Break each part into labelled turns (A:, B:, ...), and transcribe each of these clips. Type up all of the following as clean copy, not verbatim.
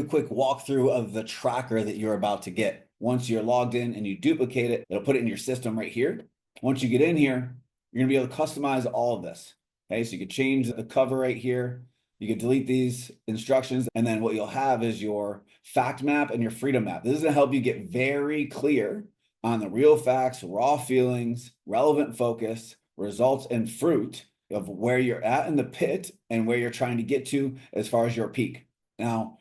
A: A quick walkthrough of the tracker that you're about to get. Once you're logged in and you duplicate it, it'll put it in your system right here. Once you get in here, you're gonna be able to customize all of this. Okay, so you could change the cover right here. You could delete these instructions, and then what you'll have is your fact map and your freedom map. This is gonna help you get very clear on the real facts, raw feelings, relevant focus, results, and fruit of where you're at in the pit and where you're trying to get to as far as your peak. Now,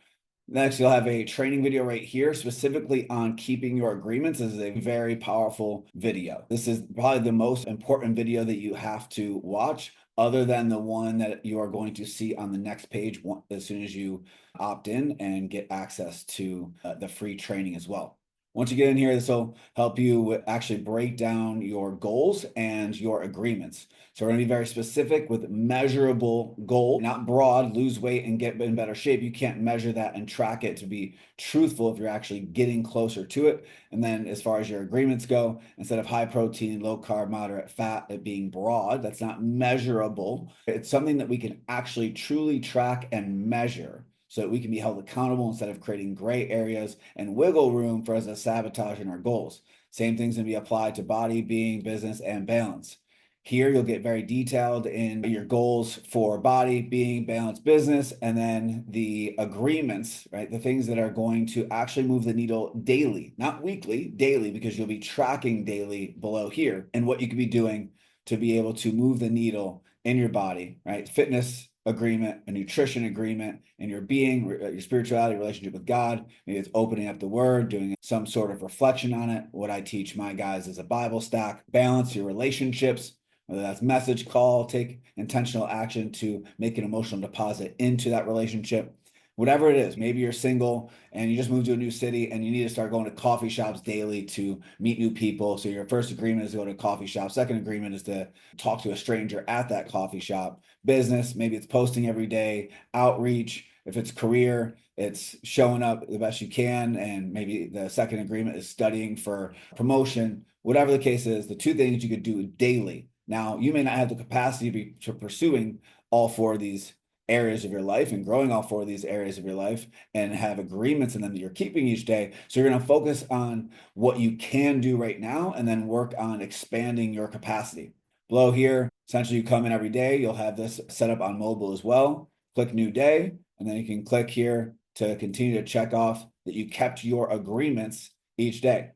A: next, you'll have a training video right here specifically on keeping your agreements. This is a very powerful video. This is probably the most important video that you have to watch, other than the one that you are going to see on the next page as soon as you opt in and get access to the free training as well. Once you get in here, this will help you actually break down your goals and your agreements. So we're going to be very specific with measurable goal, not broad, lose weight and get in better shape. You can't measure that and track it to be truthful if you're actually getting closer to it. And then as far as your agreements go, instead of high protein, low carb, moderate fat, it being broad, that's not measurable. It's something that we can actually truly track and measure, so that we can be held accountable instead of creating gray areas and wiggle room for us to sabotage in our goals. Same thing's gonna be applied to body, being, business, and balance. Here, you'll get very detailed in your goals for body, being, balance, business, and then the agreements, right? The things that are going to actually move the needle daily, not weekly, daily, because you'll be tracking daily below here, and what you could be doing to be able to move the needle in your body, right? Fitness agreement, a nutrition agreement, and your being, your spirituality, relationship with God. Maybe it's opening up the word, doing some sort of reflection on it. What I teach my guys is a Bible stack. Balance your relationships, whether that's message, call, take intentional action to make an emotional deposit into that relationship. Whatever it is, maybe you're single and you just moved to a new city and you need to start going to coffee shops daily to meet new people. So your first agreement is to go to a coffee shop. Second agreement is to talk to a stranger at that coffee shop. Business, maybe it's posting every day. Outreach, if it's career, it's showing up the best you can. And maybe the second agreement is studying for promotion. Whatever the case is, the two things you could do daily. Now, you may not have the capacity to be pursuing all four of these areas of your life and growing all four of these areas of your life and have agreements in them that you're keeping each day. So you're going to focus on what you can do right now and then work on expanding your capacity. Below here, essentially you come in every day. You'll have this set up on mobile as well. Click new day, and then you can click here to continue to check off that you kept your agreements each day.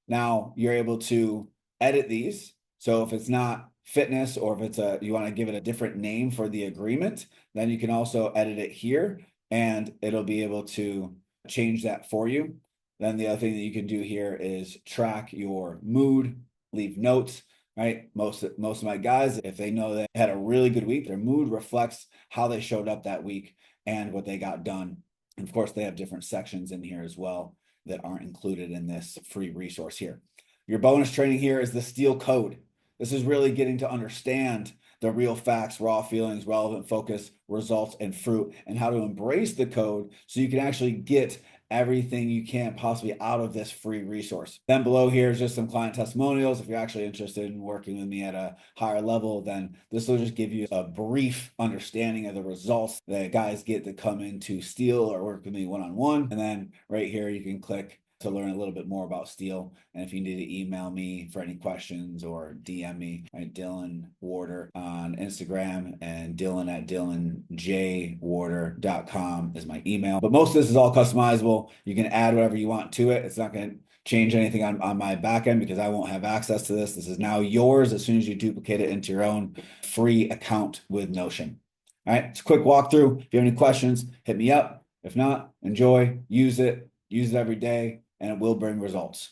A: Now you're able to edit these. So if it's not fitness, or if it's you want to give it a different name for the agreement, then you can also edit it here and it'll be able to change that for you. Then the other thing that you can do here is track your mood, leave notes, right? Most of my guys, if they know they had a really good week, their mood reflects how they showed up that week and what they got done. And of course, they have different sections in here as well that aren't included in this free resource here. Your bonus training here is the STEAL code. This is really getting to understand the real facts, raw feelings, relevant focus, results, and fruit, and how to embrace the code so you can actually get everything you can possibly out of this free resource. Then below here is just some client testimonials. If you're actually interested in working with me at a higher level, then this will just give you a brief understanding of the results that guys get that come into STEAL or work with me one-on-one. And then right here, you can click to learn a little bit more about STEAL. And if you need to email me for any questions or DM me, right, Dylan Warder on Instagram, and Dylan at dylanjwarder.com is my email. But most of this is all customizable. You can add whatever you want to it. It's not going to change anything on my back end because I won't have access to this. This is now yours as soon as you duplicate it into your own free account with Notion. All right, it's a quick walkthrough. If you have any questions, hit me up. If not, enjoy, use it every day, and it will bring results.